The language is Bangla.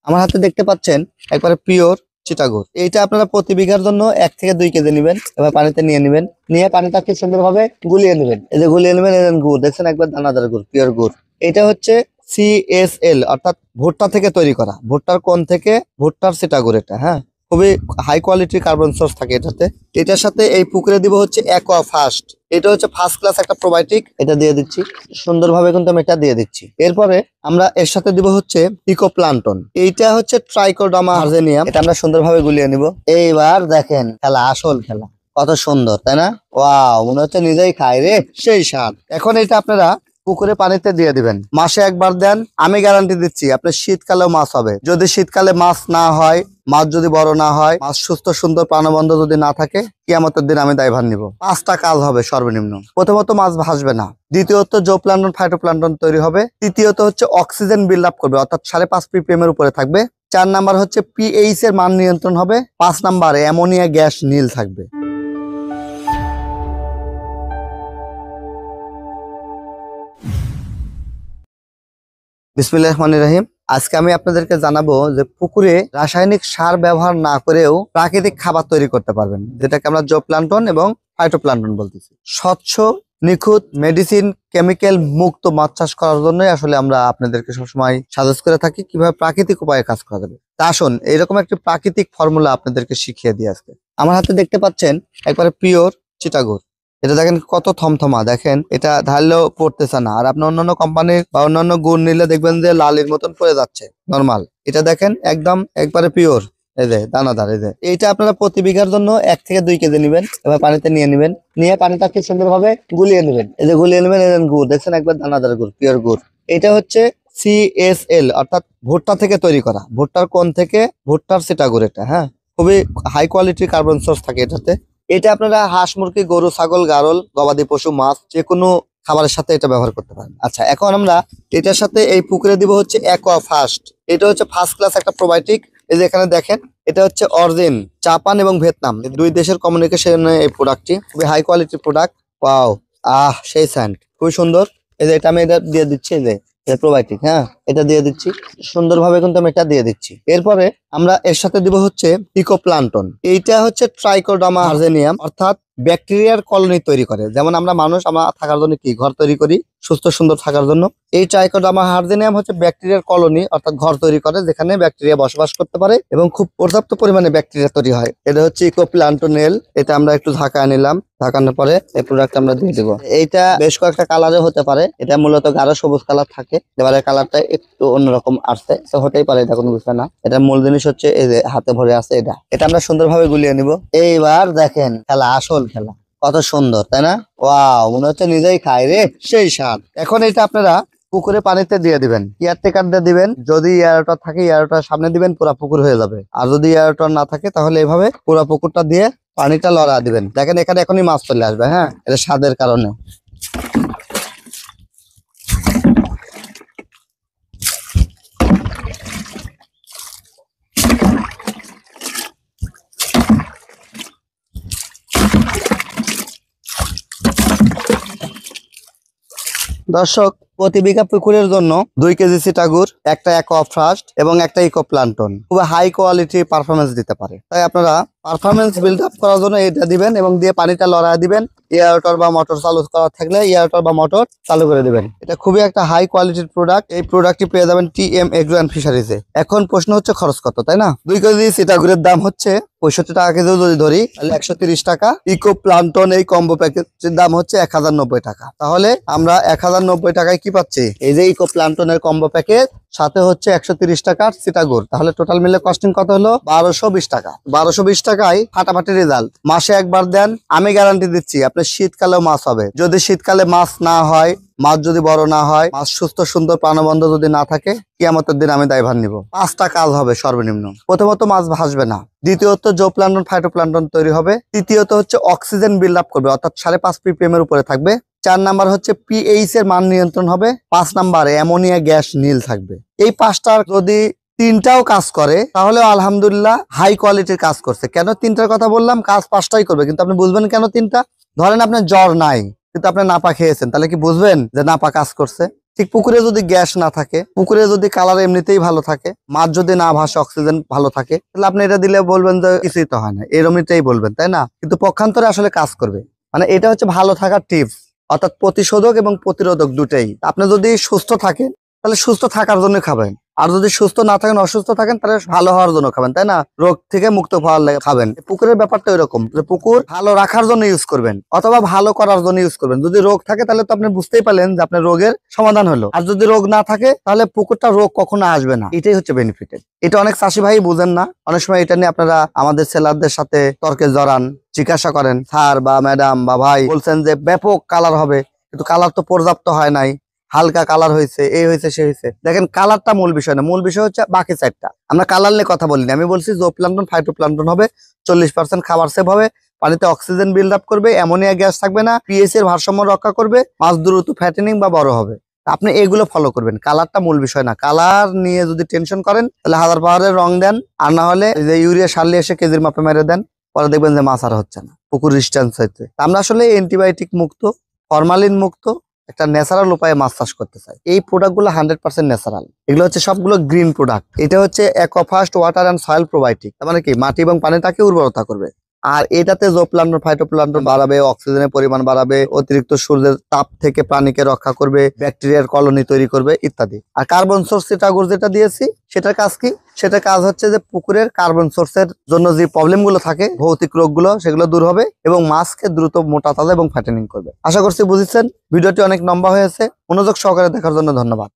আমার হাতে দেখতে পাচ্ছেন একবারে পিওর চিটাগুড়। এইটা আপনারা প্রতি বিঘার জন্য 1 থেকে 2 কেজি নেবেন। এবার পানিতে নিয়ে নেবেন, নিয়ে পানিটা খুব সুন্দরভাবে গুলিয়ে নেবেন। এই যে গুলিয়ে নেবেন, এই গুড় দেখছেন, একবার দানাদার গুড়, পিওর গুড়। এটা হচ্ছে CSL, অর্থাৎ ভুট্টা থেকে তৈরি করা, ভুট্টার কোন থেকে ভুট্টার চিটাগুড়। এটা হ্যাঁ, খুবই হাই কোয়ালিটির কার্বন সোর্স থাকে এটাতে। এটার সাথে এই পুকুরে দিব হচ্ছে অ্যাকোয়া ফাস্ট। এটা হচ্ছে ফার্স্ট ক্লাস একটা প্রোবায়োটিক, এটা দিয়ে দিচ্ছি সুন্দরভাবে, কিন্তু আমি এটা দিয়ে দিচ্ছি। এরপরে আমরা এর সাথে দিব হচ্ছে ইকোপ্লান্টন। এইটা হচ্ছে ট্রাইকোডার্মা আর্জেনিয়াম, এটা আমরা সুন্দরভাবে গুলিয়ে নিব। এইবার দেখেন খেলা, আসল খেলা কত সুন্দর, তাই না? ওয়াও, মনে হচ্ছে নিজেই খাই রে, সেই স্বাদ। এখন এটা আপনারা পুকুরে পানিতে দিয়ে দিবেন, মাসে একবার দেন, আমি গ্যারান্টি দিচ্ছি আপনার শীতকালেও মাছ হবে। যদি শীতকালে মাছ না হয়, মাছ যদি বড় না হয়, মাছ সুস্থ সুন্দর প্রাণবন্ত যদি না থাকে, কিয়ামতের দিন আমি দায়ভার নিব। 5টা কাজ হবে সর্বনিম্ন। প্রথমত মাছ ভাসবে না, দ্বিতীয়ত জোপ্লান্টন ফাইটোপ্লান্টন তৈরি হবে, তৃতীয়ত হচ্ছে অক্সিজেন বিল্ড আপ করবে, অর্থাৎ 5.5 ppm এর উপরে থাকবে, 4 নাম্বার হচ্ছে pH এর মান নিয়ন্ত্রণ হবে, 5 নাম্বারে অ্যামোনিয়া গ্যাস নীল থাকবে। বিসমিল্লাহির রহমানির রহিম। আজকে আমি আপনাদেরকে জানাবো যে পুকুরে রাসায়নিক সার ব্যবহার না করেও প্রাকৃতিক খাবার তৈরি করতে পারবেন, যেটাকে আমরা জোপ্লান্টন এবং ফাইটোপ্লান্টন বলতেছি। স্বচ্ছ, নিখুঁত, মেডিসিন, কেমিক্যাল মুক্ত মাছ চাষ করার জন্যই আসলে আমরা আপনাদেরকে সবসময় সাজেস্ট করে থাকি কিভাবে প্রাকৃতিক উপায়ে কাজ করা যাবে। তা আসুন এইরকম একটি প্রাকৃতিক ফর্মুলা আপনাদেরকে শিখিয়ে দিই আজকে। আমার হাতে দেখতে পাচ্ছেন একবারে পিওর চিটাগুড়। এটা দেখেন কত থমথমা, দেখেন এটা ঢাললেও পড়তেছে না। আর আপনি অন্যান্য কোম্পানির বা অন্যান্য গুড় নিলে দেখবেন যে লালির মতন পড়ে যাচ্ছে নরমাল। এটা দেখেন একদম একবারে পিওর, এই যে দানাদার। এই যে এইটা আপনারা প্রতি বিঘার জন্য 1 থেকে 2 কেজি নেবেন। এবার পানিতে নিয়ে নেবেন, নিয়ে পানিটা খুব সুন্দরভাবে গুলিয়ে নেবেন। এই যে গুলিয়ে নেবেন, এই গুড় দেখছেন, একবার দানাদার গুড়, পিওর গুড়। এটা হচ্ছে CSL, অর্থাৎ ভুট্টা থেকে তৈরি করা, ভুট্টার কোন থেকে ভুট্টার চিটাগুড়। এটা হ্যাঁ, খুবই হাই কোয়ালিটির কার্বন সোর্স থাকে এটাতে। এটা আপনারা হাঁস, মুরগি, গরু, ছাগল, গারল, গবাদি পশু, মাছ, যে কোনো খাবারের সাথে এটা ব্যবহার করতে পারেন। আচ্ছা, এখন আমরা এটার সাথে এই পুকুরে দিব হচ্ছে অ্যাকোয়া ফাস্ট। এটা হচ্ছে ফার্স্ট ক্লাস একটা প্রোবায়োটিক। এই যে এখানে দেখেন, এটা হচ্ছে অরিজিন জাপান এবং ভিয়েতনাম, এই দুই দেশের কমিউনিকেশনে এই প্রোডাক্টটি, খুবই হাই কোয়ালিটির প্রোডাক্ট। ওয়াও, সেই স্যান্ড খুবই সুন্দর। এই যে এটা আমি এটা দিয়ে দিচ্ছি, এই যে প্রোবায়োটিক, হ্যাঁ এটা দিয়ে দিচ্ছি সুন্দরভাবে, কিন্তু আমি এটা দিয়ে দিচ্ছি। এরপরে আমরা এর সাথে দিব হচ্ছে ইকোপ্লান্টন। এইটা হচ্ছে ট্রাইকোডার্মা আর্জেনিয়াম, অর্থাৎ ব্যাকটেরিয়ার কলোনি তৈরি করে। যেমন আমরা মানুষ, আমরা থাকার জন্য কি ঘর তৈরি করি, সুস্থ সুন্দর থাকার জন্য। এই ট্রাইকোডার্মা আর্জেনিয়াম হচ্ছে ব্যাকটেরিয়ার কলোনি, অর্থাৎ ঘর তৈরি করে যেখানে ব্যাকটেরিয়া বসবাস করতে পারে এবং খুব পর্যাপ্ত পরিমাণে ব্যাকটেরিয়া তৈরি হয়। এটা হচ্ছে ইকোপ্লান্টনেল। এটা আমরা একটু ঢাকায় নিলাম, ঢাকানোর পরে এই প্রোডাক্ট আমরা দিয়ে দেবো। এইটা বেশ কয়েকটা কালারে হতে পারে, এটা মূলত গাঢ় সবুজ কালার থাকে, এবারে কালারটা একটু অন্যরকম আসছে, তো হতেই পারে, এটা কোনো বিষয় না। এটা মূল জিনিস হচ্ছে এই যে হাতে ভরে আছে, এটা আমরা সুন্দরভাবে গুলিয়ে নিব। এইবার দেখেন খেলা, আসল খেলা কত সুন্দর, তাই না? ওয়াও, মনে হচ্ছে নিজেই খাই রে, সেই স্বাদ। এখন এটা আপনারা পুকুরে পানিতে দিয়ে দিবেন, কেয়ারটেকার দিয়ে দিবেন। যদি এয়ারটার থাকে এয়ারটার সামনে দিবেন, পুরা পুকুর হয়ে যাবে। আর যদি এয়ারটার না থাকে তাহলে এভাবে পুরা পুকুরটা দিয়ে পানিটা লড়া দিবেন। দেখেন এখানে এখনই মাছ চলে আসবে, হ্যাঁ, এটা স্বাদের কারণে। দর্শক, প্রতি বিঘা পুকুরের জন্য 2 কেজি চিটাগুড়, একটা অ্যাকোয়া ফাস্ট এবং একটা ইকোপ্লান্টন খুব হাই কোয়ালিটি পারফরমেন্স দিতে পারে। তাই আপনারা পারফরমেন্স বিল্ড আপ করার জন্য এটা দিবেন এবং দিয়ে পানিটা লড়াই দিবেন। এয়ারটর বা মোটর চালু করা থাকলে এয়ারটর বা মোটর চালু করে দিবেন। এটা খুবই একটা হাই কোয়ালিটির প্রোডাক্ট। এই প্রোডাক্টটি পেয়ে যাবেন TM এগ্রো অ্যান্ড ফিশারিজে। এখন প্রশ্ন হচ্ছে খরচ কত, তাই না? 2 কেজি চিটাগুড়ের দাম হচ্ছে 65 টাকা কেজি, যদি ধরি তাহলে 130 টাকা। ইকোপ্লান্টন এই কম্বো প্যাকেজের দাম হচ্ছে 1090 টাকা। তাহলে আমরা 1090 টাকায় কি পাচ্ছি? এই যে ইকোপ্লান্টনের কম্বো প্যাকেজ, সাথে হচ্ছে 130 টাকার চিটাগুড়। তাহলে টোটাল মিলে কস্টিং কত হলো? 1220 টাকা। 1220 টাকায় ফাটাফাটি রেজাল্ট। মাসে একবার দেন, আমি গ্যারান্টি দিচ্ছি আপনার শীতকালেও মাছ হবে। যদি শীতকালে মাছ না হয়, মাছ যদি বড় না হয়, মাছ সুস্থ সুন্দর প্রাণবন্ত যদি না থাকে, কিয়ামতের দিন আমি দায়ভার নিব। 5টা কাজ হবে সর্বনিম্ন। প্রথমত মাছ ভাসবে না, দ্বিতীয়ত জোপ্লান্টন ফাইটোপ্লান্টন তৈরি হবে, তৃতীয়ত হচ্ছে অক্সিজেন বিল্ড আপ করবে, অর্থাৎ 5.5 ppm এর উপরে থাকবে, 4 নাম্বার হচ্ছে pH এর মান নিয়ন্ত্রণ হবে, 5 নাম্বারে অ্যামোনিয়া গ্যাস নীল থাকবে। এই 5টার যদি 3টাও কাজ করে তাহলে আলহামদুলিল্লাহ হাই কোয়ালিটির কাজ করছে। কেন 3টার কথা বললাম? কাজ 5টাই করবে, কিন্তু আপনি বুঝবেন কেন 3টা। ধরেন আপনার জ্বর নাই কিন্তু আপনি নাপা খেয়েছেন, তাহলে কি বুঝবেন যে নাপা কাজ করছে? ঠিক পুকুরে যদি গ্যাস না থাকে, পুকুরে যদি কালার এমনিতেই ভালো থাকে, মাছ যদি না ভাসে, অক্সিজেন ভালো থাকে, তাহলে আপনি এটা দিলে বলবেন যে কিছুই তো হয় না, এরকমটাই বলবেন, তাই না? কিন্তু পক্ষান্তরে আসলে কাজ করবে। মানে এটা হচ্ছে ভালো থাকার টিপস, অর্থাৎ প্রতিশোধক এবং প্রতিরোধক দুটাই। আপনি যদি সুস্থ থাকেন তাহলে সুস্থ থাকার জন্য খাবেন, আর যদি সুস্থ না থাকেন, অসুস্থ থাকেন, তাহলে ভালো হওয়ার জন্য খাবেন, তাই না? রোগ থেকে মুক্ত হওয়ার লাগে খাবেন। পুকুরের ব্যাপারটা এরকম যে পুকুর ভালো রাখার জন্য ইউজ করবেন অথবা ভালো করার জন্য ইউজ করবেন। যদি রোগ থাকে তাহলে তো আপনি বুঝতেই পারলেন যে আপনার রোগের সমাধান হলো, আর যদি রোগ না থাকে তাহলে পুকুরটা রোগ কখনো আসবে না। এটাই হচ্ছে বেনিফিটেড। এটা অনেক চাষি ভাই বুঝেন না, অনেক সময় এটা নিয়ে আপনারা আমাদের সেলারদের সাথে তর্কে জড়ান, জিজ্ঞাসা করেন, স্যার বা ম্যাডাম বা ভাই বলছেন যে ব্যাপক কালার হবে, কিন্তু কালার তো পর্যাপ্ত হয় নাই, হালকা কালার হয়েছে, এই হয়েছে সে হয়েছে। দেখেন কালারটা মূল বিষয় না, মূল বিষয় হচ্ছে বাকি সাইডটা। আমরা কালার নিয়ে কথা বলিনি, আমি বলছি জোপ্লান্টন ফাইটোপ্লান্টন হবে, 40% খাবার সেভ হবে, পানিতে অক্সিজেন বিল্ড আপ করবে, অ্যামোনিয়া গ্যাস থাকবে না, পিএইচ এর ভারসাম্য রক্ষা করবে, মাছ দ্রুত ফ্যাটেনিং বা বড় হবে। আপনি এগুলো ফলো করবেন, কালারটা মূল বিষয় না। কালার নিয়ে যদি টেনশন করেন তাহলে 1000 পাহাড়ের রং দেন, আর না হলে যে ইউরিয়া সার নিয়ে এসে কেজির মাপে মেরে দেন, পরে দেখবেন যে মাছ আর হচ্ছে না, পুকুর ডিস্টেন্স হচ্ছে। আমরা আসলে অ্যান্টিবায়োটিক মুক্ত, ফরমালিন মুক্ত একটা ন্যাচারাল উপায়ে মাছ চাষ করতে চাই। এই প্রোডাক্টগুলো 100% ন্যাচারাল, এগুলো হচ্ছে সবগুলো গ্রিন প্রোডাক্ট। এটা হচ্ছে অ্যাকোয়াফাস্ট ওয়াটার অ্যান্ড সয়েল প্রোবায়োটিক, তার মানে কি মাটি এবং পানিটাকে উর্বরতা করবে। আর এটাতে জোপ্লান্টন ফাইটোপ্লান্টন বাড়াবে, অক্সিজেনের পরিমাণ বাড়াবে, অতিরিক্ত সূর্যের তাপ থেকে প্রাণীকে রক্ষা করবে, ব্যাকটেরিয়ার কলোনি তৈরি করবে ইত্যাদি। আর কার্বন সোর্স সিটাগুর যেটা দিয়েছি সেটার কাজ কি? সেটার কাজ হচ্ছে যে পুকুরের কার্বন সোর্সের জন্য যে প্রবলেম গুলো থাকে, ভৌতিক রোগগুলো, সেগুলো দূর হবে এবং মাছকে দ্রুত মোটা তাজা এবং ফ্যাটেনিং করবে। আশা করছি বুঝেছেন। ভিডিওটি অনেক লম্বা হয়েছে, মনোযোগ সহকারে দেখার জন্য ধন্যবাদ।